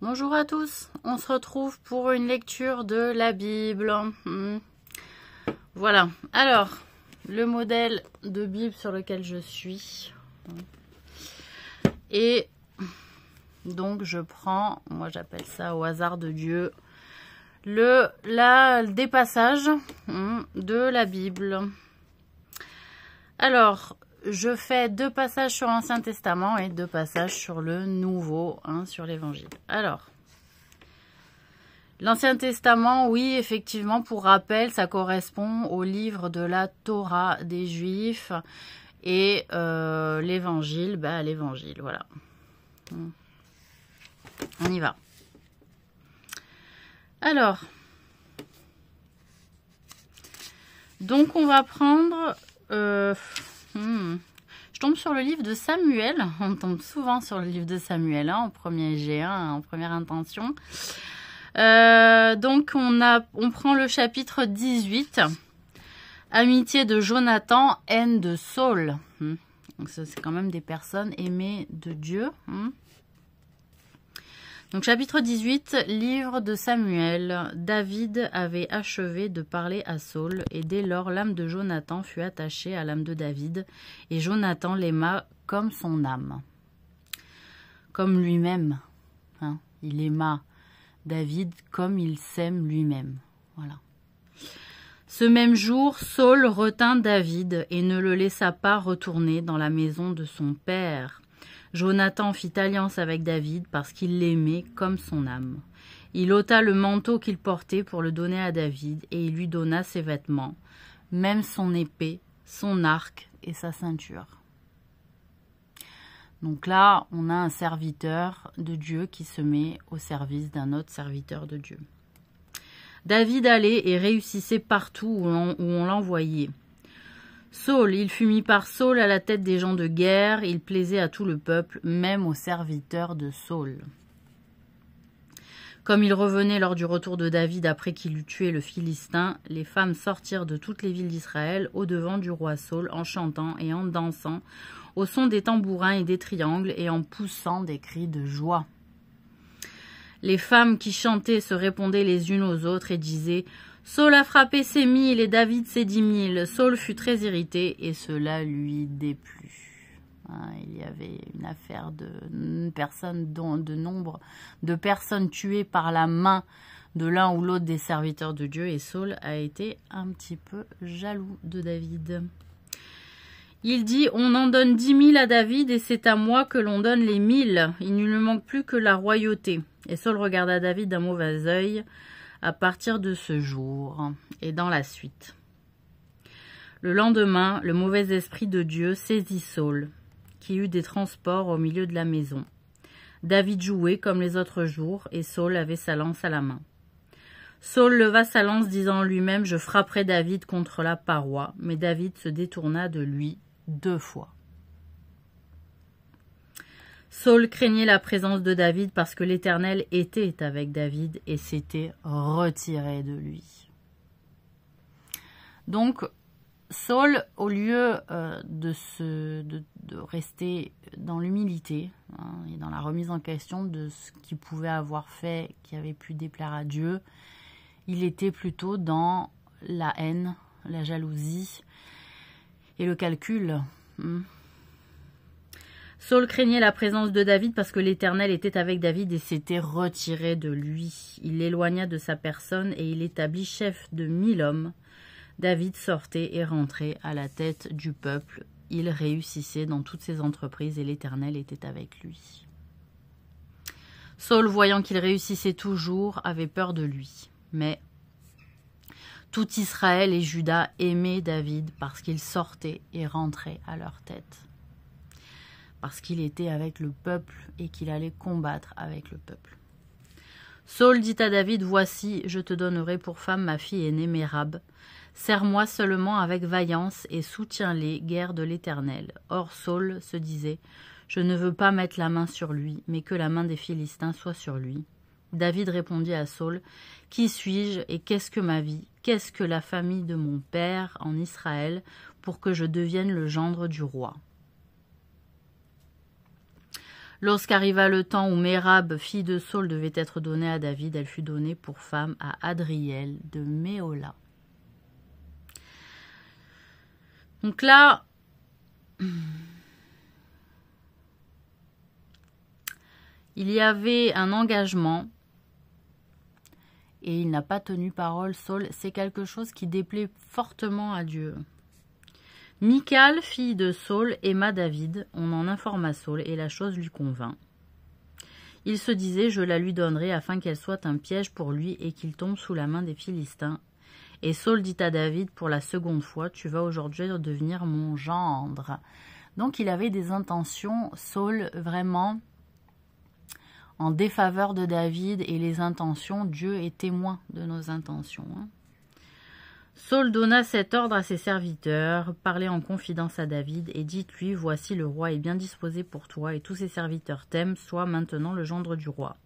Bonjour à tous, on se retrouve pour une lecture de la Bible. Voilà, alors, le modèle de Bible sur lequel je suis. Et donc je prends, moi j'appelle ça au hasard de Dieu, des passages de la Bible. Alors, je fais 2 passages sur l'Ancien Testament et 2 passages sur le Nouveau, sur l'Évangile. Alors, l'Ancien Testament, oui, effectivement, pour rappel, ça correspond au livre de la Torah des Juifs et l'Évangile, l'Évangile, voilà. On y va. Alors, donc on va prendre... Je tombe sur le livre de Samuel. On tombe souvent sur le livre de Samuel en premier jet, en première intention. Donc on prend le chapitre 18. Amitié de Jonathan, haine de Saul. Donc c'est quand même des personnes aimées de Dieu. Donc chapitre 18, livre de Samuel. David avait achevé de parler à Saul, et dès lors l'âme de Jonathan fut attachée à l'âme de David, et Jonathan l'aima comme son âme. Comme lui-même. Il aima David comme il s'aime lui-même. Voilà. Ce même jour, Saul retint David et ne le laissa pas retourner dans la maison de son père. Jonathan fit alliance avec David parce qu'il l'aimait comme son âme. Il ôta le manteau qu'il portait pour le donner à David et il lui donna ses vêtements, même son épée, son arc et sa ceinture. Donc là, on a un serviteur de Dieu qui se met au service d'un autre serviteur de Dieu. David allait et réussissait partout où on l'envoyait. Saul, il fut mis par Saul à la tête des gens de guerre, il plaisait à tout le peuple, même aux serviteurs de Saul. Comme il revenait lors du retour de David après qu'il eut tué le Philistin, les femmes sortirent de toutes les villes d'Israël au-devant du roi Saul en chantant et en dansant, au son des tambourins et des triangles et en poussant des cris de joie. Les femmes qui chantaient se répondaient les unes aux autres et disaient « Saul a frappé ses 1000 et David ses 10 000. Saul fut très irrité et cela lui déplut. » Il y avait une affaire de nombre de personnes tuées par la main de l'un ou l'autre des serviteurs de Dieu et Saul a été un petit peu jaloux de David. Il dit « On en donne 10 000 à David et c'est à moi que l'on donne les 1000. Il ne lui manque plus que la royauté. » Et Saul regarda David d'un mauvais œil à partir de ce jour et dans la suite. Le lendemain, le mauvais esprit de Dieu saisit Saul, qui eut des transports au milieu de la maison. David jouait comme les autres jours et Saul avait sa lance à la main. Saul leva sa lance disant en lui-même « Je frapperai David contre la paroi », mais David se détourna de lui 2 fois. Saul craignait la présence de David parce que l'Éternel était avec David et s'était retiré de lui. Donc, Saul, au lieu de rester dans l'humilité et dans la remise en question de ce qu'il pouvait avoir fait, qui avait pu déplaire à Dieu, il était plutôt dans la haine, la jalousie et le calcul. Saul craignait la présence de David parce que l'Éternel était avec David et s'était retiré de lui. Il l'éloigna de sa personne et il établit chef de 1000 hommes. David sortait et rentrait à la tête du peuple. Il réussissait dans toutes ses entreprises et l'Éternel était avec lui. Saul, voyant qu'il réussissait toujours, avait peur de lui. Mais tout Israël et Juda aimaient David parce qu'il sortait et rentrait à leur tête. Parce qu'il était avec le peuple et qu'il allait combattre avec le peuple. Saul dit à David, « Voici, je te donnerai pour femme ma fille aînée Mérab. Serre-moi seulement avec vaillance et soutiens les guerres de l'Éternel. » Or Saul se disait, « Je ne veux pas mettre la main sur lui, mais que la main des Philistins soit sur lui. » David répondit à Saul, « Qui suis-je et qu'est-ce que ma vie? Qu'est-ce que la famille de mon père en Israël pour que je devienne le gendre du roi ?» Lorsqu'arriva le temps où Mérab, fille de Saul, devait être donnée à David, elle fut donnée pour femme à Adriel de Méhola. Donc là, il y avait un engagement et il n'a pas tenu parole. Saul, c'est quelque chose qui déplaît fortement à Dieu. Michal, fille de Saul, aima David. On en informa Saul et la chose lui convint. Il se disait, je la lui donnerai afin qu'elle soit un piège pour lui et qu'il tombe sous la main des Philistins. Et Saul dit à David pour la seconde fois, tu vas aujourd'hui devenir mon gendre. Donc il avait des intentions, Saul, vraiment en défaveur de David, et les intentions, Dieu est témoin de nos intentions. Saul donna cet ordre à ses serviteurs, parlez en confidence à David et dites-lui, voici le roi est bien disposé pour toi et tous ses serviteurs t'aiment, sois maintenant le gendre du roi.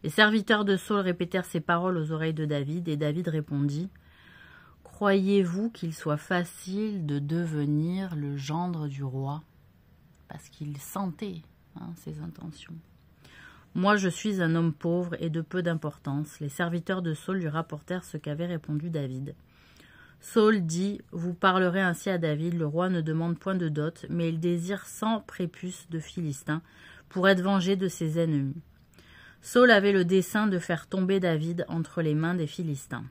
Les serviteurs de Saul répétèrent ces paroles aux oreilles de David et David répondit, croyez-vous qu'il soit facile de devenir le gendre du roi? Parce qu'il sentait ses intentions. Moi je suis un homme pauvre et de peu d'importance. Les serviteurs de Saul lui rapportèrent ce qu'avait répondu David. Saul dit, vous parlerez ainsi à David, le roi ne demande point de dot, mais il désire 100 prépuces de Philistins pour être vengé de ses ennemis. Saul avait le dessein de faire tomber David entre les mains des Philistins.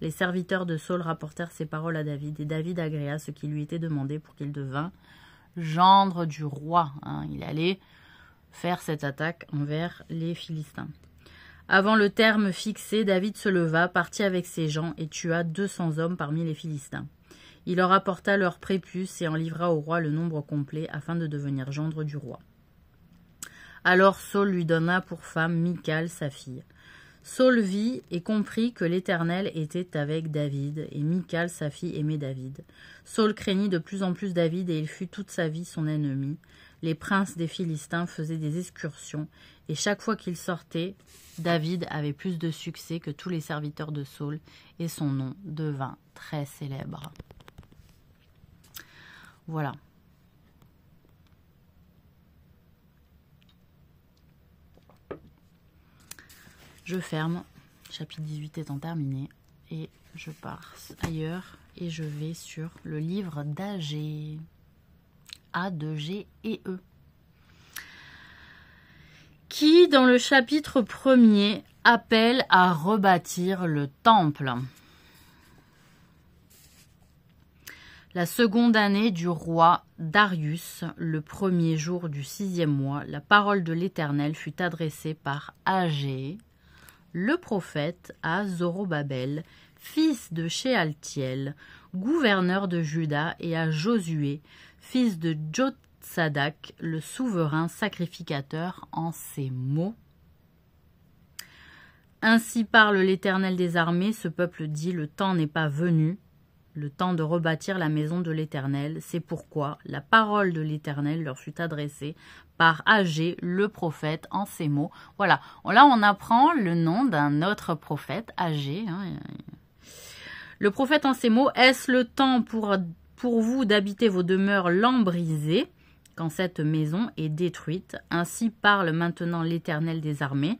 Les serviteurs de Saul rapportèrent ces paroles à David, et David agréa ce qui lui était demandé pour qu'il devînt gendre du roi. Il allait faire cette attaque envers les Philistins. Avant le terme fixé, David se leva, partit avec ses gens et tua 200 hommes parmi les Philistins. Il leur apporta leurs prépuces et en livra au roi le nombre complet afin de devenir gendre du roi. Alors Saul lui donna pour femme Michal, sa fille. Saul vit et comprit que l'Éternel était avec David, et Michal, sa fille, aimait David. Saul craignit de plus en plus David, et il fut toute sa vie son ennemi. Les princes des Philistins faisaient des excursions, et chaque fois qu'ils sortaient, David avait plus de succès que tous les serviteurs de Saul, et son nom devint très célèbre. Voilà. Je ferme, chapitre 18 étant terminé, et je pars ailleurs, et je vais sur le livre d'Agé. A, D, G et E. Qui, dans le chapitre 1er, appelle à rebâtir le temple. La seconde année du roi Darius, le premier jour du 6e mois, la parole de l'Éternel fut adressée par Agé, le prophète, à Zorobabel, fils de Shealtiel, gouverneur de Juda, et à Josué, fils de Jotsadak, le souverain sacrificateur, en ces mots. Ainsi parle l'Éternel des armées, ce peuple dit, le temps n'est pas venu, le temps de rebâtir la maison de l'Éternel. C'est pourquoi la parole de l'Éternel leur fut adressée par Agé, le prophète, en ces mots. Voilà, là on apprend le nom d'un autre prophète, Agé. Le prophète en ces mots, est-ce le temps pour vous d'habiter vos demeures lambrisées, quand cette maison est détruite? Ainsi parle maintenant l'Éternel des armées.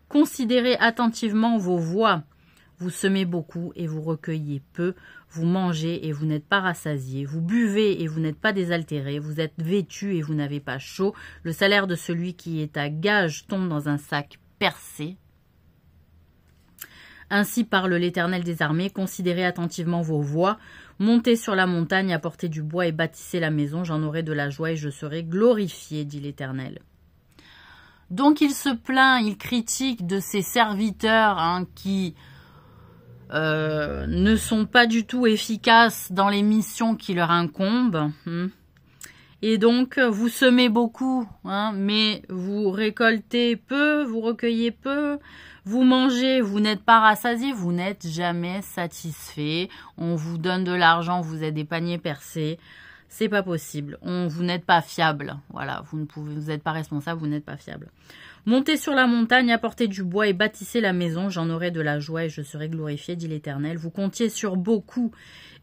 Considérez attentivement vos voies. Vous semez beaucoup et vous recueillez peu. Vous mangez et vous n'êtes pas rassasiés. Vous buvez et vous n'êtes pas désaltérés. Vous êtes vêtus et vous n'avez pas chaud. Le salaire de celui qui est à gage tombe dans un sac percé. Ainsi parle l'Éternel des armées. Considérez attentivement vos voies. Montez sur la montagne, apportez du bois et bâtissez la maison. J'en aurai de la joie et je serai glorifié, dit l'Éternel. Donc il se plaint, il critique de ses serviteurs qui ne sont pas du tout efficaces dans les missions qui leur incombent. Et donc, vous semez beaucoup, mais vous récoltez peu, vous recueillez peu, vous mangez, vous n'êtes pas rassasié, vous n'êtes jamais satisfait. On vous donne de l'argent, vous êtes des paniers percés. C'est pas possible. Vous n'êtes pas fiable. Voilà, vous n'êtes pas responsable, vous n'êtes pas fiable. Montez sur la montagne, apportez du bois et bâtissez la maison. J'en aurai de la joie et je serai glorifié, dit l'Éternel. Vous comptiez sur beaucoup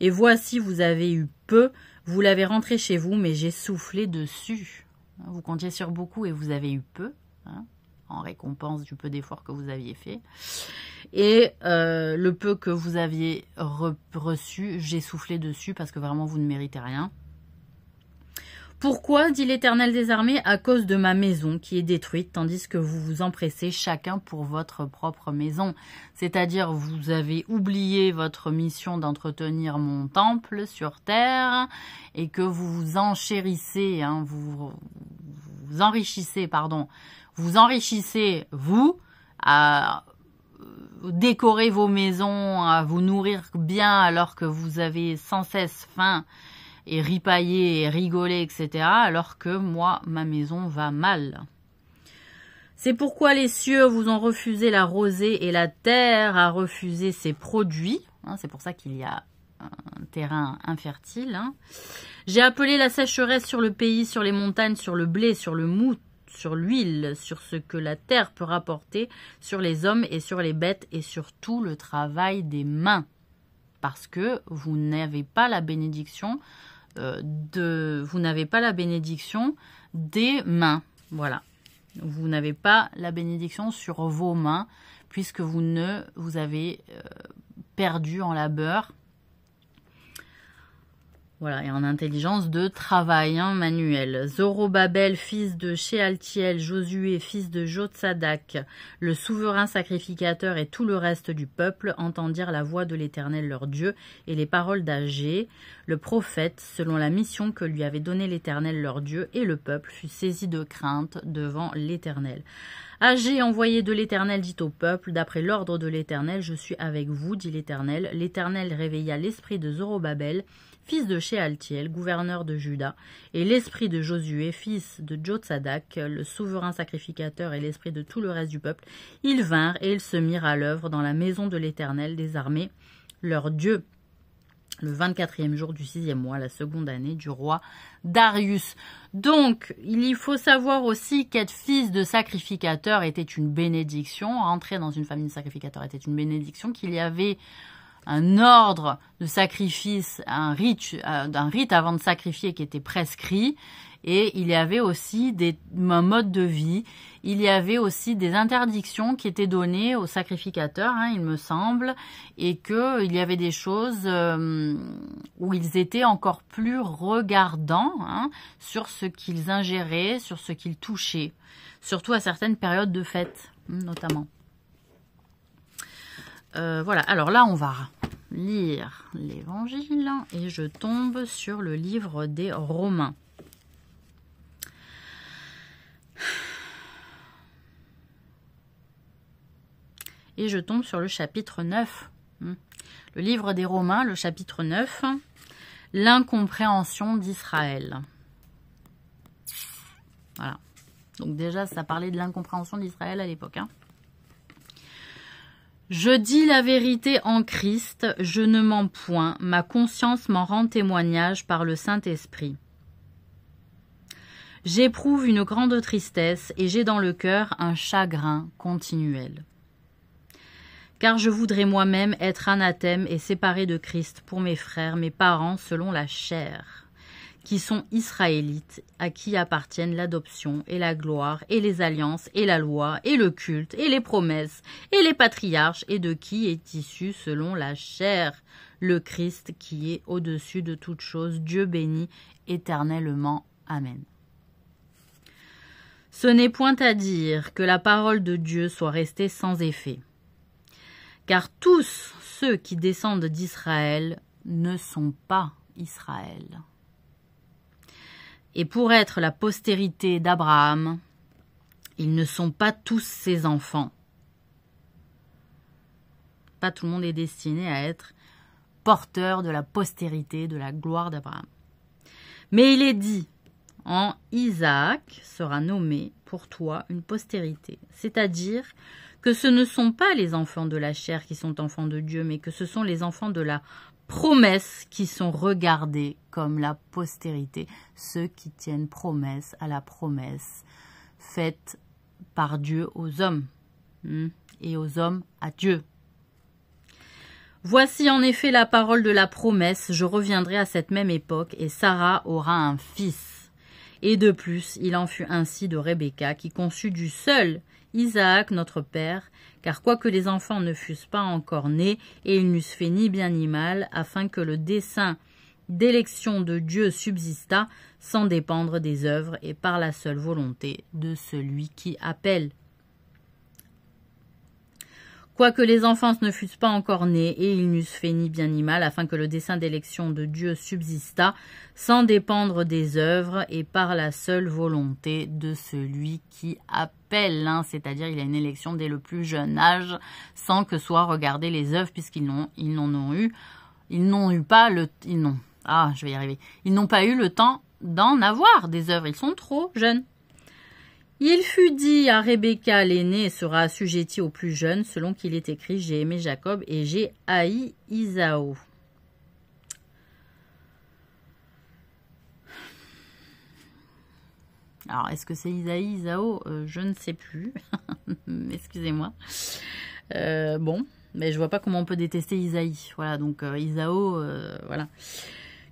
et voici, vous avez eu peu. Vous l'avez rentré chez vous, mais j'ai soufflé dessus. Vous comptiez sur beaucoup et vous avez eu peu, hein, en récompense du peu d'efforts que vous aviez fait. Et le peu que vous aviez reçu, j'ai soufflé dessus parce que vraiment vous ne méritez rien. Pourquoi, dit l'Éternel des armées, à cause de ma maison qui est détruite, tandis que vous vous empressez chacun pour votre propre maison. C'est-à-dire, vous avez oublié votre mission d'entretenir mon temple sur terre et que vous vous enchérissez, hein, vous enrichissez, vous, à décorer vos maisons, à vous nourrir bien alors que vous avez sans cesse faim, et ripailler et rigoler, etc., alors que moi, ma maison va mal. C'est pourquoi les cieux vous ont refusé la rosée et la terre a refusé ses produits. Hein, c'est pour ça qu'il y a un terrain infertile. Hein. J'ai appelé la sécheresse sur le pays, sur les montagnes, sur le blé, sur le moût, sur l'huile, sur ce que la terre peut rapporter, sur les hommes et sur les bêtes et sur tout le travail des mains. Parce que vous n'avez pas la bénédiction des mains. Voilà. Vous n'avez pas la bénédiction sur vos mains puisque vous avez perdu en labeur. Voilà, et en intelligence de travail manuel. Zorobabel, fils de Shealtiel, Josué, fils de Jotsadak, le souverain sacrificateur et tout le reste du peuple entendirent la voix de l'Éternel leur Dieu et les paroles d'Agé, le prophète, selon la mission que lui avait donnée l'Éternel leur Dieu, et le peuple fut saisi de crainte devant l'Éternel. Agé, envoyé de l'Éternel, dit au peuple, d'après l'ordre de l'Éternel, je suis avec vous, dit l'Éternel. L'Éternel réveilla l'esprit de Zorobabel, fils de Shealtiel, gouverneur de Juda, et l'esprit de Josué, fils de Jotsadak, le souverain sacrificateur, et l'esprit de tout le reste du peuple. Ils vinrent et ils se mirent à l'œuvre dans la maison de l'Éternel des armées, leur Dieu, le 24e jour du 6e mois, la seconde année du roi Darius. Donc, il faut savoir aussi qu'être fils de sacrificateur était une bénédiction, rentrer dans une famille de sacrificateurs était une bénédiction, qu'il y avait un ordre de sacrifice, un rite avant de sacrifier qui était prescrit, et il y avait aussi un mode de vie, il y avait aussi des interdictions qui étaient données aux sacrificateurs, il me semble, et qu'il y avait des choses où ils étaient encore plus regardants sur ce qu'ils ingéraient, sur ce qu'ils touchaient, surtout à certaines périodes de fête, notamment. Voilà, alors là on va lire l'évangile et je tombe sur le livre des Romains. Et je tombe sur le chapitre 9. Le livre des Romains, le chapitre 9, l'incompréhension d'Israël. Voilà. Donc déjà, ça parlait de l'incompréhension d'Israël à l'époque. Je dis la vérité en Christ, je ne mens point, ma conscience m'en rend témoignage par le Saint-Esprit. J'éprouve une grande tristesse et j'ai dans le cœur un chagrin continuel. Car je voudrais moi-même être anathème et séparé de Christ pour mes frères, mes parents selon la chair, qui sont israélites, à qui appartiennent l'adoption et la gloire et les alliances et la loi et le culte et les promesses et les patriarches et de qui est issu selon la chair le Christ qui est au-dessus de toutes choses, Dieu béni éternellement. Amen. Ce n'est point à dire que la parole de Dieu soit restée sans effet, car tous ceux qui descendent d'Israël ne sont pas Israël. Et pour être la postérité d'Abraham, ils ne sont pas tous ses enfants. Pas tout le monde est destiné à être porteur de la postérité, de la gloire d'Abraham. Mais il est dit, en Isaac sera nommé pour toi une postérité, c'est-à-dire que ce ne sont pas les enfants de la chair qui sont enfants de Dieu, mais que ce sont les enfants de la promesses qui sont regardées comme la postérité, ceux qui tiennent promesse à la promesse faite par Dieu aux hommes et aux hommes à Dieu. Voici en effet la parole de la promesse, je reviendrai à cette même époque et Sarah aura un fils. Et de plus, il en fut ainsi de Rebecca, qui conçut du seul Isaac notre père, car quoique les enfants ne fussent pas encore nés, et ils n'eussent fait ni bien ni mal, afin que le dessein d'élection de Dieu subsistât, sans dépendre des œuvres, et par la seule volonté de celui qui appelle. Quoique les enfants ne fussent pas encore nés, et ils n'eussent fait ni bien ni mal, afin que le dessein d'élection de Dieu subsistât, sans dépendre des œuvres, et par la seule volonté de celui qui appelle. C'est-à-dire, il y a une élection dès le plus jeune âge, sans que soient regardées les œuvres, puisqu'ils n'ont pas le temps d'en avoir des œuvres. Ils sont trop jeunes. Il fut dit à Rebecca, l'aînée sera assujettie au plus jeune, selon qu'il est écrit, j'ai aimé Jacob et j'ai haï Isaü. Alors, est-ce que c'est Isaïe, je ne sais plus. Excusez-moi. Bon, mais je vois pas comment on peut détester Isaïe. Voilà, donc Isaü, voilà.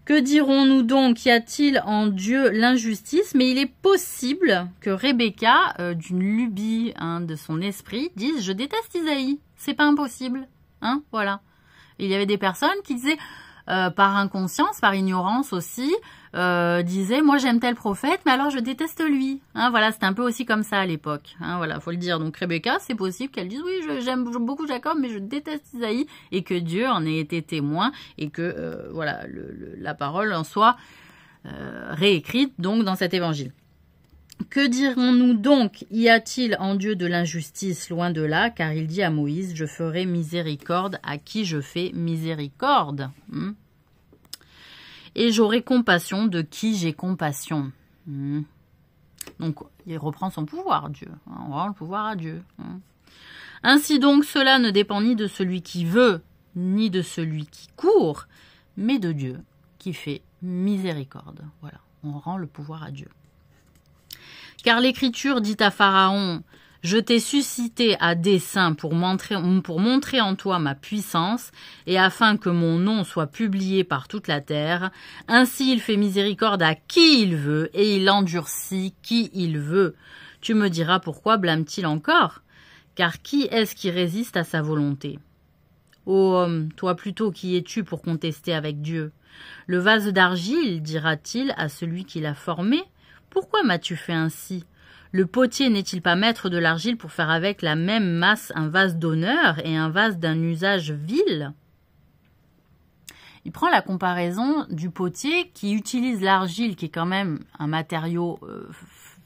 Que dirons-nous donc? Y a-t-il en Dieu l'injustice? Mais il est possible que Rebecca, d'une lubie de son esprit, dise « Je déteste Isaïe ». C'est pas impossible. Voilà. Il y avait des personnes qui disaient, par inconscience, par ignorance aussi, disaient « Moi j'aime tel prophète, mais alors je déteste lui ». Voilà, c'était un peu aussi comme ça à l'époque. Voilà, faut le dire. Donc Rebecca, c'est possible qu'elle dise « Oui, j'aime beaucoup Jacob, mais je déteste Isaïe », et que Dieu en ait été témoin, et que voilà, la parole en soit réécrite donc dans cet évangile. Que dirons-nous donc? Y a-t-il en Dieu de l'injustice? Loin de là, car il dit à Moïse, je ferai miséricorde à qui je fais miséricorde. Et j'aurai compassion de qui j'ai compassion. Donc, il reprend son pouvoir, Dieu. On rend le pouvoir à Dieu. Ainsi donc, cela ne dépend ni de celui qui veut, ni de celui qui court, mais de Dieu qui fait miséricorde. Voilà, on rend le pouvoir à Dieu. Car l'Écriture dit à Pharaon, « Je t'ai suscité à dessein pour montrer en toi ma puissance, et afin que mon nom soit publié par toute la terre. Ainsi il fait miséricorde à qui il veut, et il endurcit qui il veut. Tu me diras pourquoi blâme-t-il encore? Car qui est-ce qui résiste à sa volonté? Ô homme, toi plutôt qui es-tu pour contester avec Dieu? Le vase d'argile, dira-t-il à celui qui l'a formé? Pourquoi m'as-tu fait ainsi? Le potier n'est-il pas maître de l'argile pour faire avec la même masse un vase d'honneur et un vase d'un usage vil? Il prend la comparaison du potier qui utilise l'argile, qui est quand même un matériau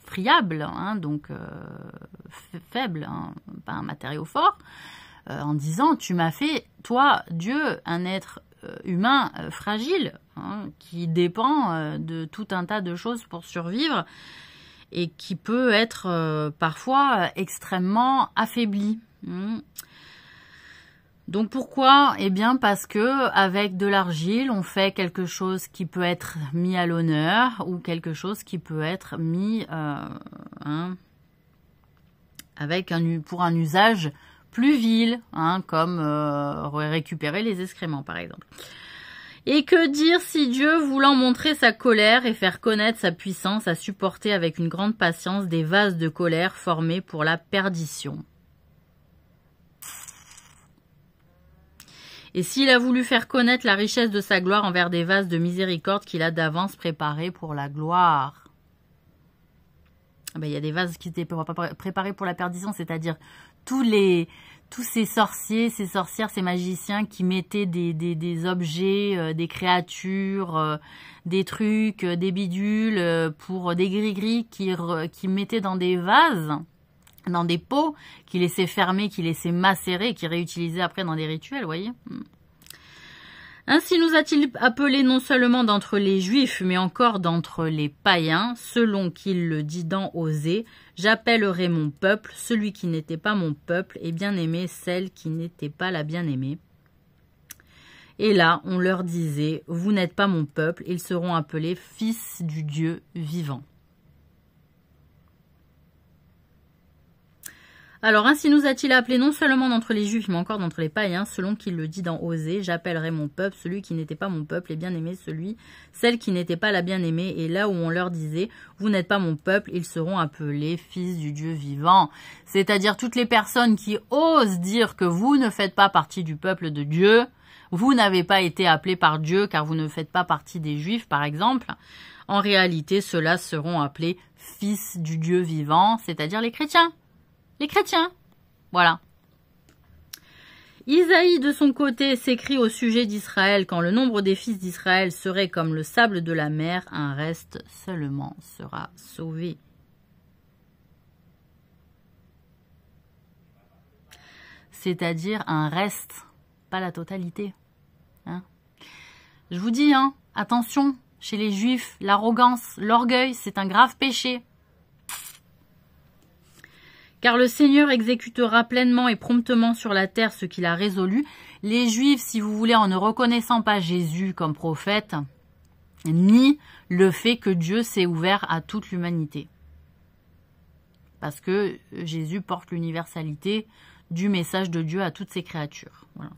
friable, donc faible, pas un matériau fort, en disant, tu m'as fait, toi, Dieu, un être humain fragile, qui dépend de tout un tas de choses pour survivre et qui peut être parfois extrêmement affaibli. Donc pourquoi? Eh bien parce que avec de l'argile, on fait quelque chose qui peut être mis à l'honneur ou quelque chose qui peut être mis pour un usage plus vil, comme récupérer les excréments par exemple. Et que dire si Dieu, voulant montrer sa colère et faire connaître sa puissance, a supporté avec une grande patience des vases de colère formés pour la perdition? Et s'il a voulu faire connaître la richesse de sa gloire envers des vases de miséricorde qu'il a d'avance préparés pour la gloire? Il y a des vases qui étaient préparés pour la perdition, c'est-à-dire tous ces sorciers, ces sorcières, ces magiciens qui mettaient des objets, des créatures, des trucs, des bidules, pour des gris-gris qui mettaient dans des vases, dans des pots, qui laissaient fermer, qui laissaient macérer, qui réutilisaient après dans des rituels, vous voyez. Ainsi nous a-t-il appelés non seulement d'entre les Juifs, mais encore d'entre les païens, selon qu'il le dit dans Osée, « J'appellerai mon peuple, celui qui n'était pas mon peuple, et bien-aimé, celle qui n'était pas la bien-aimée. » Et là, on leur disait, « Vous n'êtes pas mon peuple, ils seront appelés fils du Dieu vivant. » Alors, ainsi nous a-t-il appelé non seulement d'entre les Juifs, mais encore d'entre les païens, selon qu'il le dit dans Osée, j'appellerai mon peuple, celui qui n'était pas mon peuple, et bien-aimé, celle qui n'était pas la bien-aimée, et là où on leur disait, vous n'êtes pas mon peuple, ils seront appelés fils du Dieu vivant. C'est-à-dire toutes les personnes qui osent dire que vous ne faites pas partie du peuple de Dieu, vous n'avez pas été appelés par Dieu, car vous ne faites pas partie des Juifs, par exemple. En réalité, ceux-là seront appelés fils du Dieu vivant, c'est-à-dire les chrétiens. Les chrétiens, voilà. Isaïe, de son côté, s'écrit au sujet d'Israël, quand le nombre des fils d'Israël serait comme le sable de la mer, un reste seulement sera sauvé. C'est-à-dire un reste, pas la totalité. Hein? Je vous dis, hein, attention, chez les Juifs, l'arrogance, l'orgueil, c'est un grave péché. Car le Seigneur exécutera pleinement et promptement sur la terre ce qu'il a résolu. Les Juifs, si vous voulez, en ne reconnaissant pas Jésus comme prophète, ni le fait que Dieu s'est ouvert à toute l'humanité. Parce que Jésus porte l'universalité du message de Dieu à toutes ses créatures. Voilà.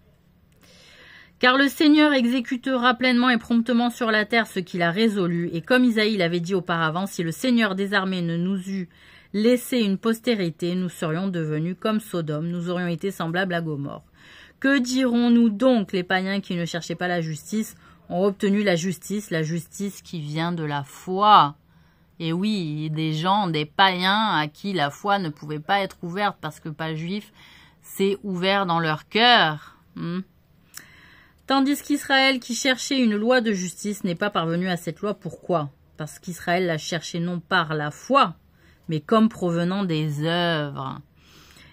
Car le Seigneur exécutera pleinement et promptement sur la terre ce qu'il a résolu. Et comme Isaïe l'avait dit auparavant, si le Seigneur des armées ne nous eût laissé une postérité, nous serions devenus comme Sodome, nous aurions été semblables à Gomorrhe. Que dirons-nous donc, les païens qui ne cherchaient pas la justice, ont obtenu la justice qui vient de la foi. Et oui, des gens, des païens à qui la foi ne pouvait pas être ouverte parce que pas juif, c'est ouvert dans leur cœur. Tandis qu'Israël, qui cherchait une loi de justice, n'est pas parvenu à cette loi. Pourquoi? Parce qu'Israël l'a cherchée non par la foi, mais comme provenant des œuvres.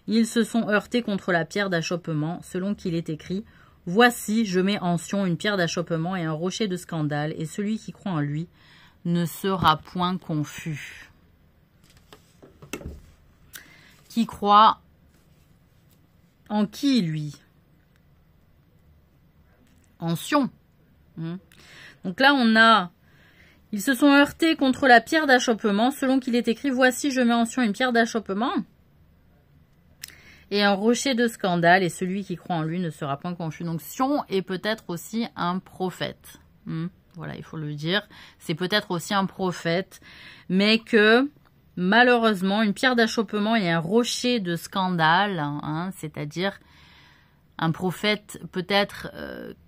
Ils se sont heurtés contre la pierre d'achoppement, selon qu'il est écrit « Voici, je mets en Sion une pierre d'achoppement et un rocher de scandale, et celui qui croit en lui ne sera point confus. » Qui croit en qui, lui? En Sion. Donc là, on a... Ils se sont heurtés contre la pierre d'achoppement, selon qu'il est écrit « Voici, je mets en Sion une pierre d'achoppement et un rocher de scandale, et celui qui croit en lui ne sera point confus. » Donc Sion est peut-être aussi un prophète. Voilà, il faut le dire. C'est peut-être aussi un prophète, mais que malheureusement, une pierre d'achoppement et un rocher de scandale, c'est-à-dire un prophète peut-être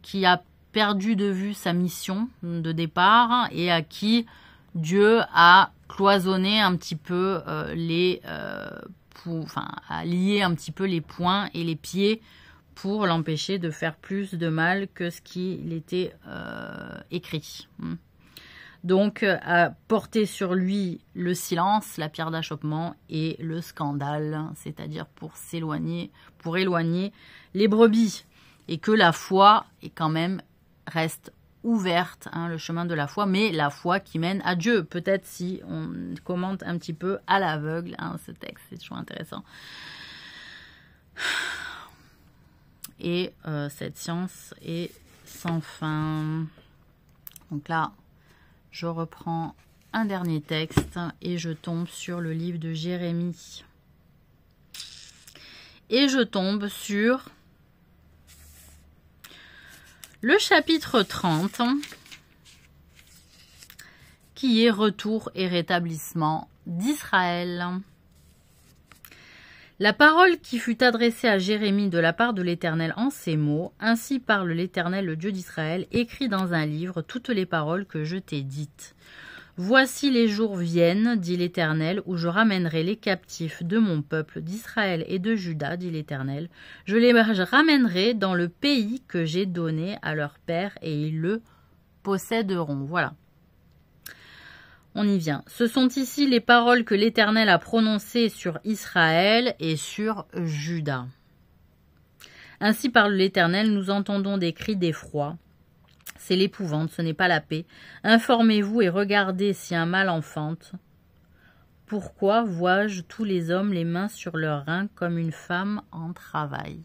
qui a perdu de vue sa mission de départ et à qui Dieu a cloisonné un petit peu a lié un petit peu les poings et les pieds pour l'empêcher de faire plus de mal que ce qu'il était écrit. Donc, a porté sur lui le silence, la pierre d'achoppement et le scandale, c'est-à-dire pour éloigner les brebis. Et que la foi est quand même reste ouverte, le chemin de la foi, mais la foi qui mène à Dieu. Peut-être si on commente un petit peu à l'aveugle ce texte, c'est toujours intéressant. Et cette science est sans fin. Donc là, je reprends un dernier texte et je tombe sur le livre de Jérémie. Et je tombe sur le chapitre 30, qui est retour et rétablissement d'Israël. La parole qui fut adressée à Jérémie de la part de l'Éternel en ces mots, ainsi parle l'Éternel, le Dieu d'Israël, écrit dans un livre toutes les paroles que je t'ai dites. Voici les jours viennent, dit l'Éternel, où je ramènerai les captifs de mon peuple d'Israël et de Juda, dit l'Éternel. Je les ramènerai dans le pays que j'ai donné à leur père et ils le posséderont. Voilà. On y vient. Ce sont ici les paroles que l'Éternel a prononcées sur Israël et sur Juda. Ainsi parle l'Éternel, nous entendons des cris d'effroi. C'est l'épouvante, ce n'est pas la paix. Informez-vous et regardez si un mal enfante. Pourquoi vois-je tous les hommes les mains sur leurs reins comme une femme en travail?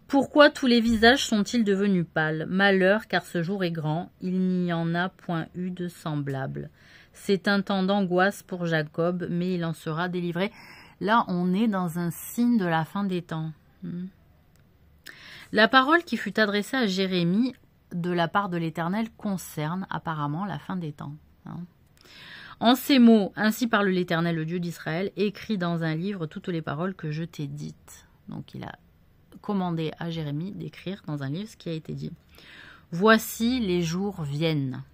Pourquoi tous les visages sont-ils devenus pâles? Malheur, car ce jour est grand, il n'y en a point eu de semblable. C'est un temps d'angoisse pour Jacob, mais il en sera délivré. Là, on est dans un signe de la fin des temps. La parole qui fut adressée à Jérémie de la part de l'Éternel concerne apparemment la fin des temps. En ces mots, ainsi parle l'Éternel, le Dieu d'Israël, écris dans un livre toutes les paroles que je t'ai dites. Donc il a commandé à Jérémie d'écrire dans un livre ce qui a été dit. Voici les jours viennent,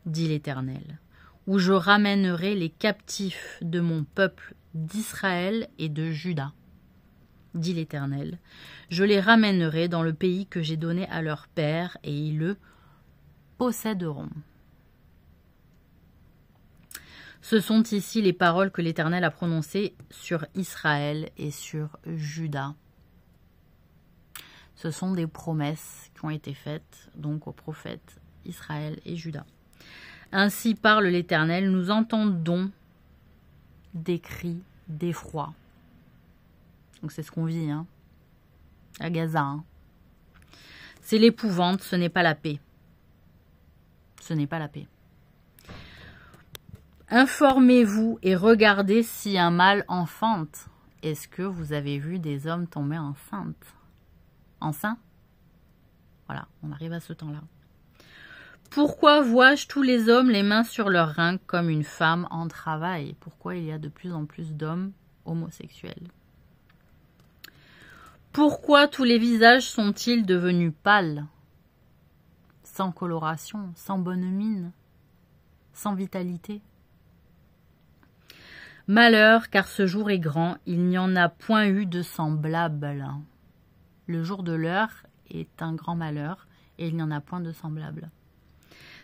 dit l'Éternel, où je ramènerai les captifs de mon peuple d'Israël et de Juda, dit l'Éternel. Je les ramènerai dans le pays que j'ai donné à leur père et ils le posséderont. Ce sont ici les paroles que l'Éternel a prononcées sur Israël et sur Juda. Ce sont des promesses qui ont été faites donc aux prophètes Israël et Juda. Ainsi parle l'Éternel, nous entendons des cris d'effroi. Donc c'est ce qu'on vit à Gaza. C'est l'épouvante, ce n'est pas la paix. Ce n'est pas la paix. Informez-vous et regardez si un mâle enfante. Est-ce que vous avez vu des hommes tomber enceints? Voilà, on arrive à ce temps-là. Pourquoi vois-je tous les hommes les mains sur leurs reins comme une femme en travail? Pourquoi il y a de plus en plus d'hommes homosexuels? Pourquoi tous les visages sont-ils devenus pâles? Sans coloration, sans bonne mine, sans vitalité? Malheur, car ce jour est grand, il n'y en a point eu de semblable. Le jour de l'heure est un grand malheur, et il n'y en a point de semblable.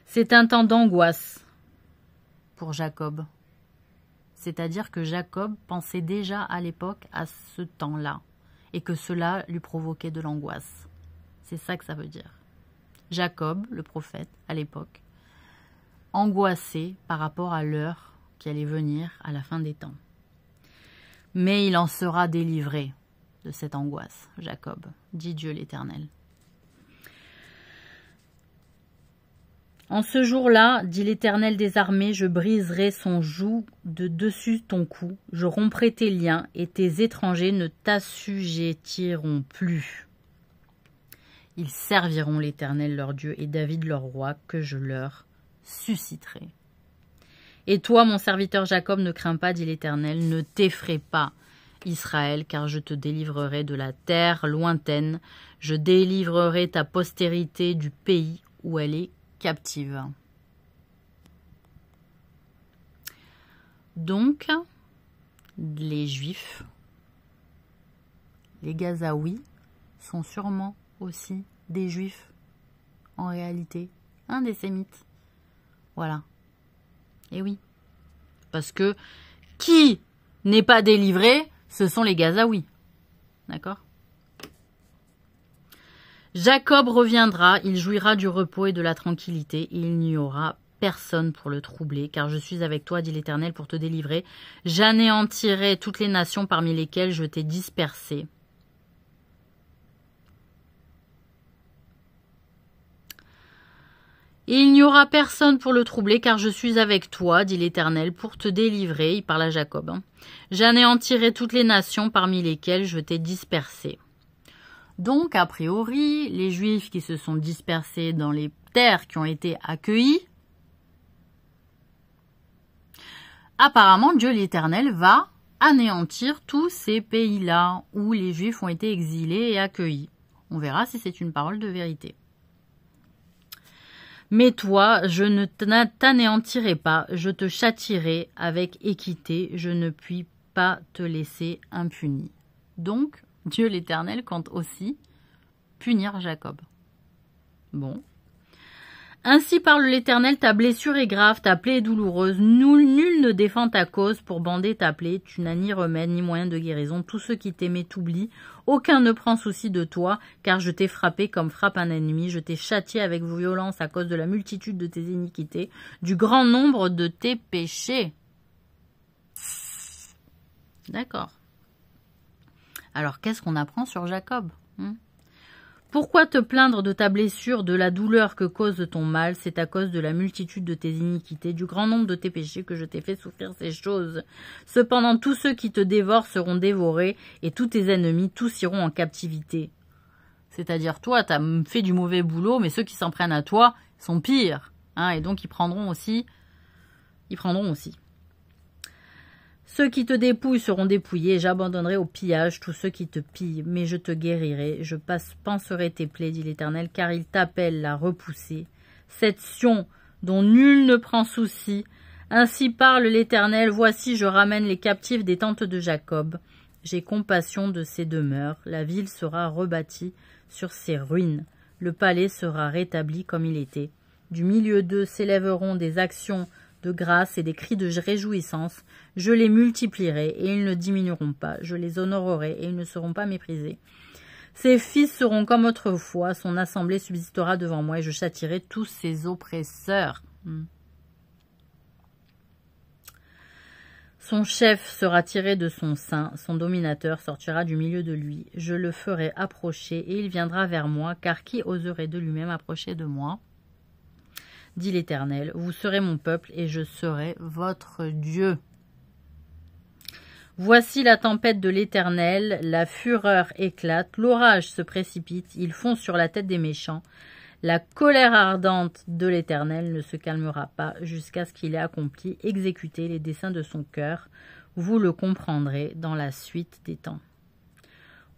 C'est un temps d'angoisse pour Jacob. C'est-à-dire que Jacob pensait déjà à l'époque à ce temps-là, et que cela lui provoquait de l'angoisse. C'est ça que ça veut dire. Jacob, le prophète, à l'époque, angoissé par rapport à l'heure qui allait venir à la fin des temps. Mais il en sera délivré de cette angoisse, Jacob, dit Dieu l'Éternel. En ce jour-là, dit l'Éternel des armées, je briserai son joug de dessus ton cou, je romprai tes liens et tes étrangers ne t'assujettiront plus. Ils serviront l'Éternel leur Dieu et David leur roi que je leur susciterai. Et toi, mon serviteur Jacob, ne crains pas, dit l'Éternel, ne t'effraie pas, Israël, car je te délivrerai de la terre lointaine, je délivrerai ta postérité du pays où elle est captive. Donc, les Juifs, les Gazaouis, sont sûrement aussi des Juifs, en réalité, des Sémites. Voilà. Et oui. Parce que qui n'est pas délivré, ce sont les Gazaouis. D'accord? Jacob reviendra, il jouira du repos et de la tranquillité, et il n'y aura personne pour le troubler, car je suis avec toi, dit l'Éternel, pour te délivrer. J'anéantirai toutes les nations parmi lesquelles je t'ai dispersé. Et il n'y aura personne pour le troubler, car je suis avec toi, dit l'Éternel, pour te délivrer. Il parle à Jacob. J'anéantirai toutes les nations parmi lesquelles je t'ai dispersé. Donc, a priori, les Juifs qui se sont dispersés dans les terres qui ont été accueillies, apparemment, Dieu l'Éternel va anéantir tous ces pays-là où les Juifs ont été exilés et accueillis. On verra si c'est une parole de vérité. Mais toi, je ne t'anéantirai pas, je te châtierai avec équité, je ne puis pas te laisser impuni. Donc, Dieu l'Éternel compte aussi punir Jacob. Bon. Ainsi parle l'Éternel, ta blessure est grave, ta plaie est douloureuse, nul ne défend ta cause pour bander ta plaie, tu n'as ni remède ni moyen de guérison, tous ceux qui t'aimaient t'oublient, aucun ne prend souci de toi, car je t'ai frappé comme frappe un ennemi, je t'ai châtié avec violence à cause de la multitude de tes iniquités, du grand nombre de tes péchés. D'accord. Alors, qu'est-ce qu'on apprend sur Jacob? Pourquoi te plaindre de ta blessure, de la douleur que cause ton mal? C'est à cause de la multitude de tes iniquités, du grand nombre de tes péchés que je t'ai fait souffrir ces choses. Cependant, tous ceux qui te dévorent seront dévorés, et tous tes ennemis, tous iront en captivité. C'est-à-dire, toi, tu as fait du mauvais boulot, mais ceux qui s'en prennent à toi sont pires. Hein, et donc, ils prendront aussi. Ceux qui te dépouillent seront dépouillés, j'abandonnerai au pillage tous ceux qui te pillent, mais je te guérirai, je panserai tes plaies, dit l'Éternel, car il t'appelle la repoussée. Cette Sion dont nul ne prend souci, ainsi parle l'Éternel, voici je ramène les captifs des tentes de Jacob. J'ai compassion de ses demeures, la ville sera rebâtie sur ses ruines, le palais sera rétabli comme il était. Du milieu d'eux s'élèveront des actions de grâce et des cris de réjouissance. Je les multiplierai et ils ne diminueront pas. Je les honorerai et ils ne seront pas méprisés. Ses fils seront comme autrefois. Son assemblée subsistera devant moi et je châtierai tous ses oppresseurs. Son chef sera tiré de son sein, son dominateur sortira du milieu de lui. Je le ferai approcher et il viendra vers moi, car qui oserait de lui-même approcher de moi? Dit l'Éternel, vous serez mon peuple et je serai votre Dieu. Voici la tempête de l'Éternel, la fureur éclate, l'orage se précipite, il fond sur la tête des méchants. La colère ardente de l'Éternel ne se calmera pas jusqu'à ce qu'il ait accompli, exécuté les desseins de son cœur. Vous le comprendrez dans la suite des temps.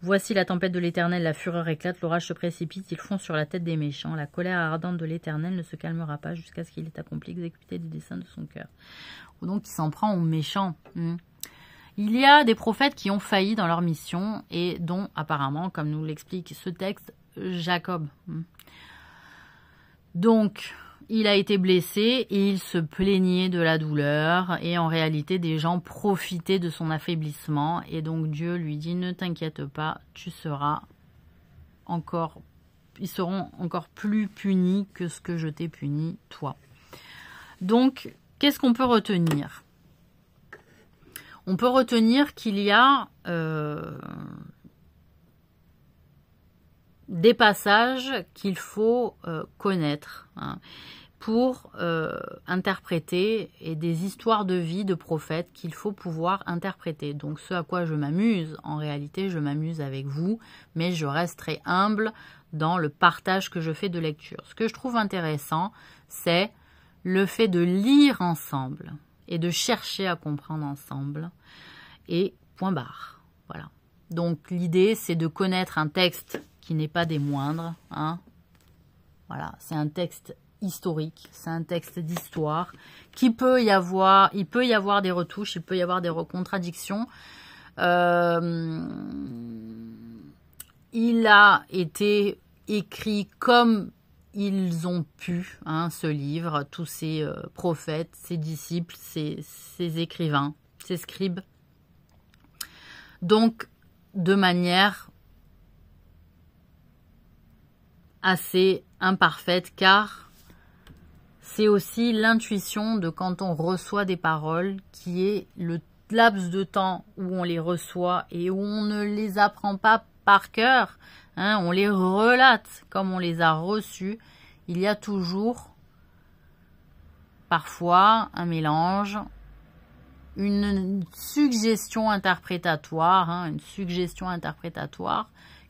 Voici la tempête de l'Éternel, la fureur éclate, l'orage se précipite, il fond sur la tête des méchants. La colère ardente de l'Éternel ne se calmera pas jusqu'à ce qu'il ait accompli, exécuté les desseins de son cœur. Donc il s'en prend aux méchants. Il y a des prophètes qui ont failli dans leur mission et dont apparemment, comme nous l'explique ce texte, Jacob. Donc, il a été blessé et il se plaignait de la douleur et en réalité des gens profitaient de son affaiblissement et donc Dieu lui dit ne t'inquiète pas, ils seront encore plus punis que ce que je t'ai puni toi. Donc, qu'est-ce qu'on peut retenir? On peut retenir qu'il y a des passages qu'il faut connaître pour interpréter et des histoires de vie de prophètes qu'il faut pouvoir interpréter. Donc ce à quoi je m'amuse, en réalité je m'amuse avec vous, mais je reste très humble dans le partage que je fais de lecture. Ce que je trouve intéressant, c'est le fait de lire ensemble et de chercher à comprendre ensemble et point barre. Voilà. Donc l'idée c'est de connaître un texte qui n'est pas des moindres. Voilà, c'est un texte historique, c'est un texte d'histoire, il peut y avoir des retouches, il peut y avoir des contradictions. Il a été écrit comme ils ont pu, ce livre, tous ces prophètes, ces disciples, ces écrivains, ces scribes. Donc, de manière assez imparfaite, car c'est aussi l'intuition de quand on reçoit des paroles qui est le laps de temps où on les reçoit et où on ne les apprend pas par cœur, on les relate comme on les a reçus. Il y a toujours parfois un mélange, une suggestion interprétatoire,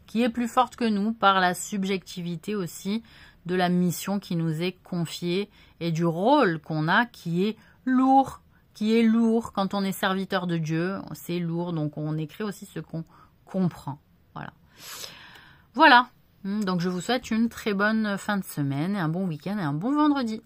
qui est plus forte que nous par la subjectivité aussi de la mission qui nous est confiée et du rôle qu'on a qui est lourd quand on est serviteur de Dieu, c'est lourd, donc on écrit aussi ce qu'on comprend. Voilà, donc je vous souhaite une très bonne fin de semaine, et un bon week-end et un bon vendredi.